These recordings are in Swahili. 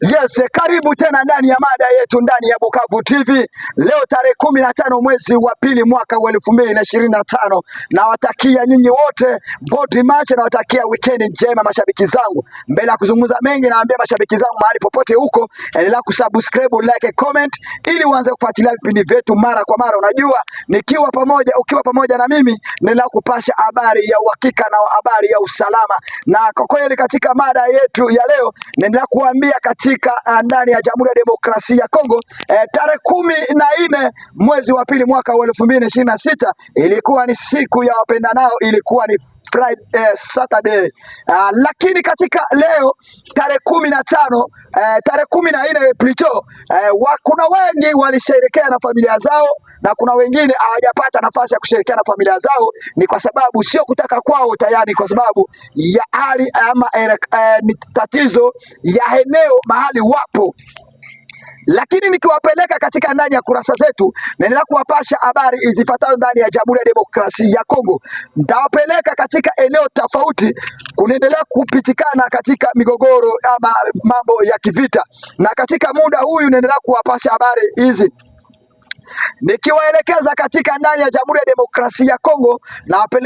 Yes, karibu tena ndani ya mada yetu ndani ya Bukavu TV. Leo tarehe 15 mwezi wa pili mwaka wa 2025. Nawatakia nyinyi wote body match, nawatakia weekend njema mashabiki zangu. Mbele ya kuzungumza mengi, naambia mashabiki zangu mahali popote huko, endelea kusubscribe, like, comment ili uanze kufuatilia vipindi vyetu mara kwa mara. Unajua ukiwa pamoja na mimi naendelea kupasha habari ya uhakika na habari ya usalama. Na kwa kweli katika mada yetu ya leo naendelea kuambia katika ndani ya Jamhuri ya Demokrasia ya Kongo tarehe 14 mwezi wa pili mwaka wa 2026 ilikuwa ni siku ya wapendanao, ilikuwa ni Friday, Saturday. Lakini katika leo tarehe 15 tarehe 14 plito kuna wengi walisherekea na familia zao na kuna wengine hawajapata nafasi ya kusherekea na familia zao. Ni kwa sababu sio kutaka kwao tayari, kwa sababu ya hali ama ni tatizo ya eneo mahali wapo. Lakini nikiwapeleka katika ndani ya kurasa zetu, naendelea kuwapasha habari izifuatayo ndani ya Jamhuri ya Demokrasia ya Kongo. Nitawapeleka katika eneo tofauti, kunaendelea kupitikana katika migogoro ama mambo ya kivita, na katika muda huyu naendelea kuwapasha habari hizi nikiwaelekeza katika ndani ya Jamhuri ya Demokrasia ya Kongo.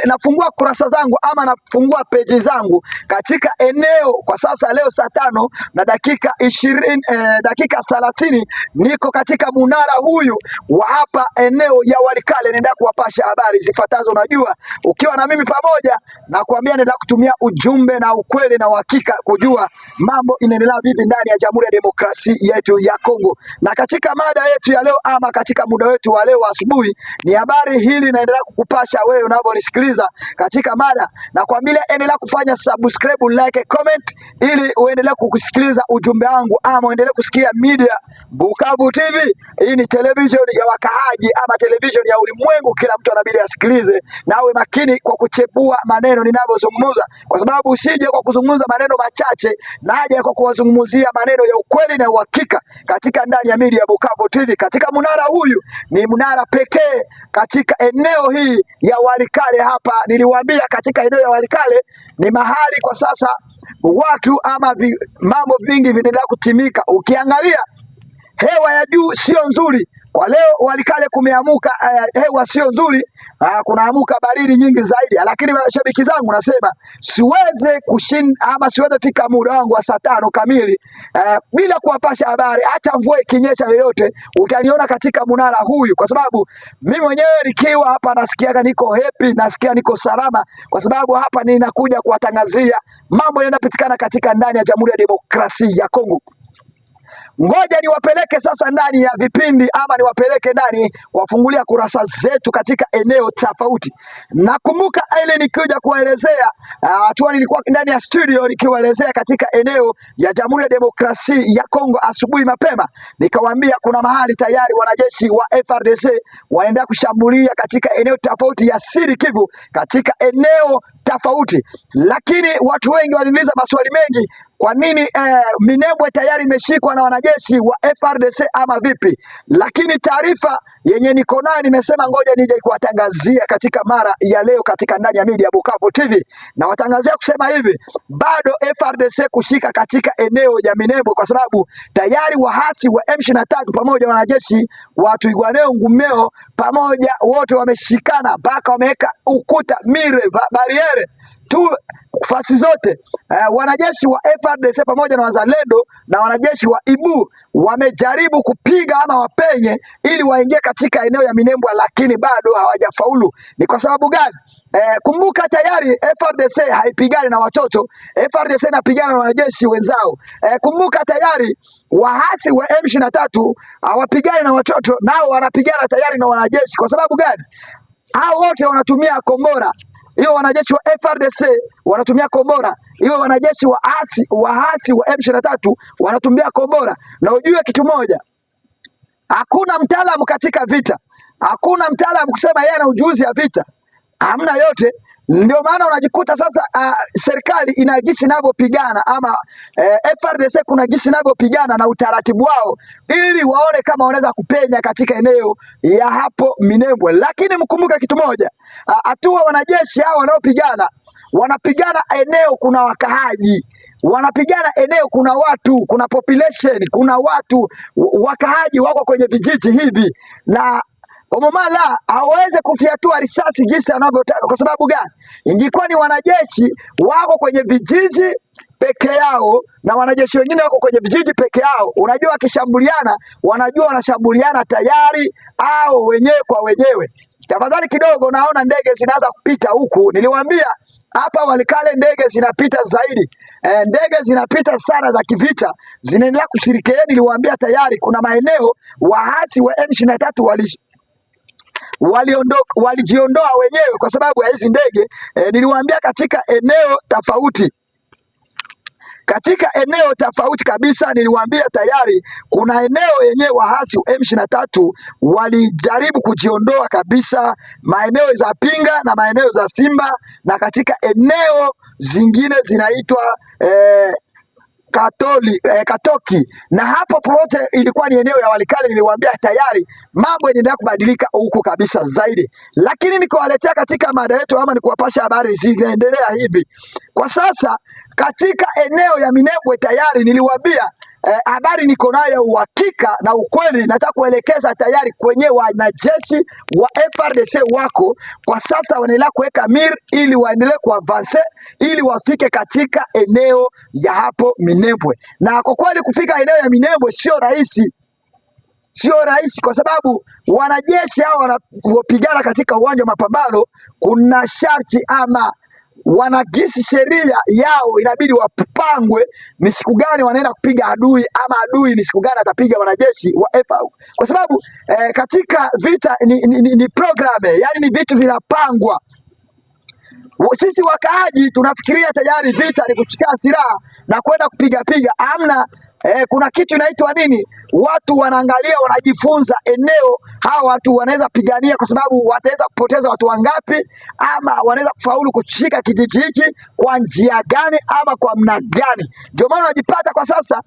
Nafungua kurasa zangu ama nafungua peji zangu katika eneo kwa sasa. Leo saa 5 na dakika 30 niko katika munara huyu wa hapa eneo ya Walikale, naenda kuwapasha habari zifuatazo. Unajua, ukiwa na mimi pamoja na kuambia, naenda kutumia ujumbe na ukweli na uhakika kujua mambo inaendelea vipi ndani ya Jamhuri ya Demokrasia yetu ya Kongo. Na katika mada yetu ya leo ama katika muda wetu wa leo asubuhi, ni habari hili naendelea kukupasha wewe unavyonisikiliza katika mada, na kuambia endelea kufanya subscribe, like, comment ili uendelee kukusikiliza ujumbe wangu ama uendelee kusikia media Bukavu TV. Hii ni television ya wakaaji ama television ya ulimwengu, kila mtu anabidi asikilize, na uwe makini kwa kuchepua maneno ninavyozungumza, kwa sababu usije kwa kuzungumza maneno machache, naje kwa kuwazungumzia maneno ya ukweli na uhakika katika ndani ya media Bukavu TV. Katika munara huyu ni mnara pekee katika eneo hii ya Walikale hapa. Niliwaambia katika eneo ya Walikale ni mahali kwa sasa watu ama mambo vingi vinaendelea kutimika. Ukiangalia hewa ya juu sio nzuri kwa leo Walikale, kumeamuka hewa sio nzuri, kunaamuka baridi nyingi zaidi. Lakini mashabiki zangu, nasema siweze kushinda ama siweze fika muda wangu wa saa 5 kamili bila kuwapasha habari. Hata mvua ikinyesha yoyote utaniona katika munara huyu, kwa sababu mimi mwenyewe nikiwa hapa nasikia niko happy, nasikia niko salama, kwa sababu hapa ninakuja kuwatangazia mambo yanayopitikana katika ndani ya Jamhuri ya Demokrasia ya Kongo. Ngoja niwapeleke sasa ndani ya vipindi ama niwapeleke ndani wafungulia kurasa zetu katika eneo tofauti. Nakumbuka ile nikija kuelezea hatua nilikuwa ndani ya studio nikiwaelezea katika eneo ya Jamhuri ya Demokrasia ya Kongo asubuhi mapema, nikawaambia kuna mahali tayari wanajeshi wa FARDC waenda kushambulia katika eneo tofauti ya Sud Kivu, katika eneo tofauti. Lakini watu wengi waliniuliza maswali mengi, kwa nini Minembwe tayari imeshikwa na wanajeshi wa FARDC ama vipi? Lakini taarifa yenye niko nayo nimesema ngoja nije kuwatangazia katika mara ya leo katika ndani ya media Bukavu TV, na watangazia kusema hivi, bado FARDC kushika katika eneo ya Minembwe, kwa sababu tayari wahasi wa M23 pamoja na wanajeshi wa Twirwaneho Ngumeo pamoja wote wameshikana mpaka wameweka ukuta mire bariere tu fasi zote. Wanajeshi wa FARDC pamoja na wazalendo na wanajeshi wa IBU wamejaribu kupiga ama wapenye ili waingie katika eneo ya Minembwe, lakini bado hawajafaulu. Ni kwa sababu gani? Kumbuka tayari FARDC haipigani na watoto, FARDC inapigana na wanajeshi wenzao. Kumbuka tayari wahasi wa M23 hawapigani na watoto, nao wanapigana tayari na wanajeshi. Kwa sababu gani? Hao wote wanatumia kombora. Hiyo wanajeshi wa FARDC wanatumia kombora, hiyo wanajeshi wahasi wa M23 wanatumia kombora. Na ujue kitu moja, hakuna mtaalamu katika vita, hakuna mtaalamu kusema yeye ana ujuzi ya vita, hamna yote. Ndio maana unajikuta sasa serikali ina jinsi inavyopigana ama FARDC kuna jinsi inavyopigana na utaratibu wao, ili waone kama wanaweza kupenya katika eneo ya hapo Minembwe. Lakini mkumbuke kitu moja, hatua wanajeshi hao wanaopigana wanapigana eneo kuna wakaaji, wanapigana eneo, kuna watu, kuna population, kuna watu wakaaji wako kwenye vijiji hivi, na Omomala haweze kufyatua risasi jinsi anavyotaka. Kwa sababu gani? Ingekuwa ni wanajeshi wako kwenye vijiji peke yao na wanajeshi wengine wako kwenye vijiji peke yao, unajua wakishambuliana, wanajua wanashambuliana tayari au wenyewe kwa wenyewe. Tafadhali kidogo, naona ndege zinaanza kupita huku. Niliwaambia hapa Walikale ndege zinapita zaidi, ndege zinapita sana za kivita, zinaendelea kushirikiana. Niliwaambia tayari kuna maeneo waasi wa M23 walijiondoa wenyewe kwa sababu ya hizi ndege. Niliwaambia katika eneo tofauti kabisa, niliwaambia tayari kuna eneo yenyewe waasi wa M23 walijaribu kujiondoa kabisa, maeneo za Pinga na maeneo za Simba, na katika eneo zingine zinaitwa Katoki, na hapo pote ilikuwa ni eneo ya Walikale. Niliwaambia tayari mambo yanaendelea kubadilika huko kabisa zaidi, lakini nikawaletea katika mada yetu ama nikuwapasha habari zinaendelea hivi kwa sasa katika eneo ya Minembwe. Tayari niliwaambia habari niko nayo uhakika na ukweli. Nataka kuelekeza tayari kwenye wanajeshi wa FARDC wako kwa sasa wanaendelea kuweka mir ili waendelee kuadvance ili wafike katika eneo ya hapo Minembwe. Na kwa kweli kufika eneo ya Minembwe sio rahisi kwa sababu wanajeshi hao wanapigana katika uwanja wa mapambano, kuna sharti ama wanagisi sheria yao, inabidi wapangwe ni siku gani wanaenda kupiga adui, ama adui ni siku gani atapiga wanajeshi wa FARDC, kwa sababu katika vita ni program, yani ni vitu vinapangwa. Sisi wakaaji tunafikiria tayari vita ni kuchukua silaha na kwenda kupiga. Amna. Kuna kitu inaitwa nini? Watu wanaangalia, wanajifunza eneo hawa watu wanaweza pigania, kwa sababu wataweza kupoteza watu wangapi, ama wanaweza kufaulu kushika kijiji hiki kwa njia gani ama kwa mna gani. Ndio maana unajipata kwa sasa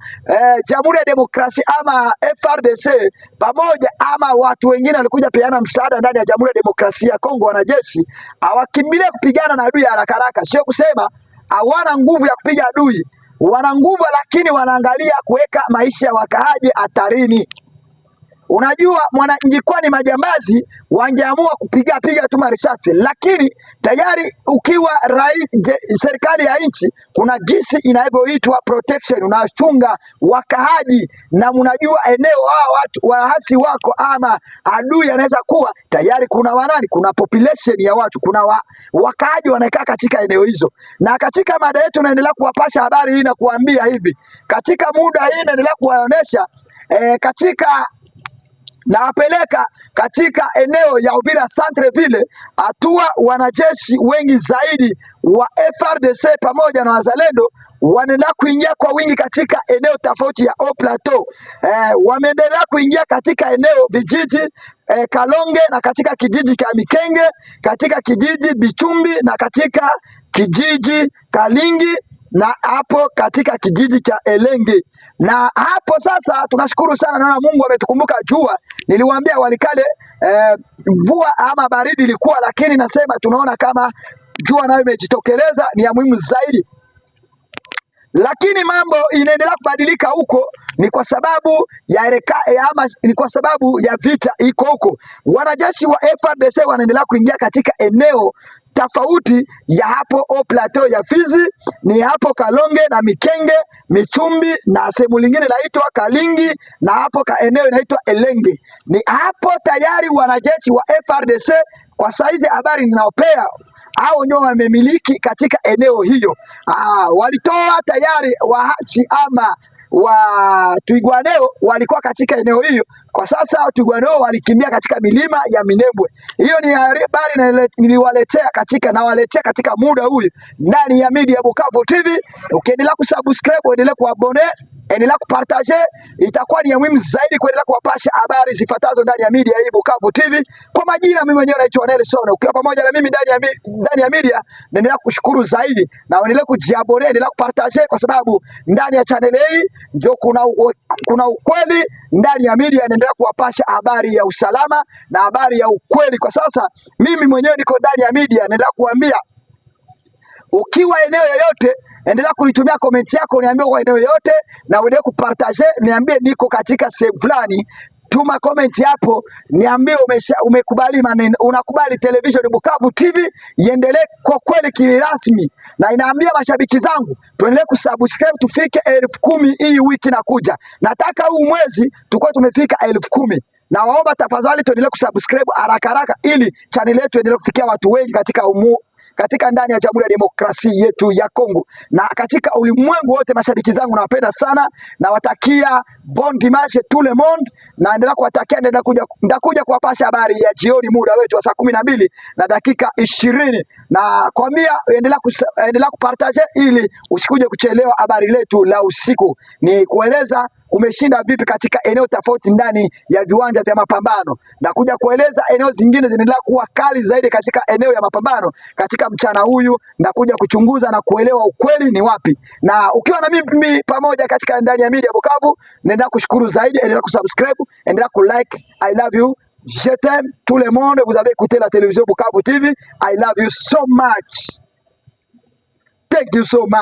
Jamhuri ya Demokrasia ama FARDC pamoja ama watu wengine walikuja peana msaada ndani ya Jamhuri ya Demokrasia ya Kongo, wanajeshi hawakimbilie kupigana na adui haraka haraka. Sio kusema hawana nguvu ya kupiga adui, wana nguvu, lakini wanaangalia kuweka maisha ya wakaaji hatarini. Unajua ingekuwa ni majambazi wangeamua kupiga tu marisasi, lakini tayari ukiwa serikali ya nchi kuna gisi inavyoitwa protection, unachunga wakaaji, na mnajua eneo hao watu waasi wako ama adui anaweza kuwa tayari kuna population ya watu, kuna wakaaji wanakaa katika eneo hizo. Na katika mada yetu naendelea kuwapasha habari hii na kuambia hivi, katika muda hii naendelea kuwaonesha nawapeleka katika eneo ya Uvira Centreville, hatua wanajeshi wengi zaidi wa FARDC pamoja na wazalendo wanaendelea kuingia kwa wingi katika eneo tofauti ya Haut Plateau. Wameendelea kuingia katika eneo vijiji Kalonge na katika kijiji cha Mikenge, katika kijiji Bichumbi na katika kijiji Kalingi na hapo katika kijiji cha Elenge. Na hapo sasa tunashukuru sana, naona Mungu ametukumbuka jua. Niliwaambia Walikale mvua ama baridi ilikuwa, lakini nasema tunaona kama jua nayo imejitokeleza, ni ya muhimu zaidi. Lakini mambo inaendelea kubadilika huko, ni kwa sababu ya ni kwa sababu ya vita iko huko. Wanajeshi wa FARDC wanaendelea kuingia katika eneo tofauti ya hapo Haut Plateau ya Fizi, ni hapo Kalonge na Mikenge, Michumbi na sehemu lingine inaitwa Kalingi, na hapo eneo inaitwa Elenge. Ni hapo tayari wanajeshi wa FARDC kwa saizi habari ninaopea au ndio wamemiliki katika eneo hiyo. Walitoa tayari waasi ama wa Twirwaneho walikuwa katika eneo hiyo. Kwa sasa Twirwaneho walikimbia katika milima ya Minembwe. Hiyo ni habari niliwaletea katika muda huyu ndani ya media Bukavu TV. Ukiendelea kusubscribe, endelea kuabone, endelea kupartage, itakuwa ni ya muhimu zaidi kuendelea kuwapasha habari zifuatazo ndani ya media hii Bukavu TV. Kwa majina mimi mwenyewe naitwa Nelson. Ukiwa pamoja na mimi ndani ya media, naendelea kushukuru zaidi na endelea kujiabone, endelea kupartage, kwa sababu ndani ya channel hii ndio kuna ukweli. Ndani ya media naendelea kuwapasha habari ya usalama na habari ya ukweli. Kwa sasa mimi mwenyewe niko ndani ya media, naendelea kuambia ukiwa eneo yoyote Endelea kunitumia comment yako, niambie kwa eneo yote, na uendelee kupartage, niambie niko katika sehemu fulani. Tuma comment hapo, niambie umekubali maneno, unakubali Television Bukavu TV iendelee kwa kweli kirasmi, na inaambia mashabiki zangu tuendelee kusubscribe tufike 10,000 hii wiki nakuja. Nataka huu mwezi tukue tumefika 10,000. Na waomba tafadhali tuendelee kusubscribe haraka ili channel yetu endelee kufikia watu wengi katika ndani ya Jamhuri ya Demokrasia yetu ya Kongo na katika ulimwengu wote. Mashabiki zangu nawapenda sana, nawatakia bon dimanche tout le monde, na endelea kuwatakia, ndakuja kuwapasha habari ya jioni muda wetu wa saa 12 na dakika 20, na kwambia endelea kupartage ili usikuje kuchelewa habari letu la usiku. Ni kueleza umeshinda vipi katika eneo tofauti ndani ya viwanja vya mapambano, na kuja kueleza eneo zingine zinaendelea kuwa kali zaidi katika eneo ya mapambano. Katika mchana huyu na kuja kuchunguza na kuelewa ukweli ni wapi, na ukiwa na mimi pamoja katika ndani ya Media Bukavu, naendelea kushukuru zaidi. Endelea kusubscribe, endelea kulike. I love you, je t'aime tout le monde. Vous avez écouté la télévision Bukavu TV. I love you so much, thank you so much.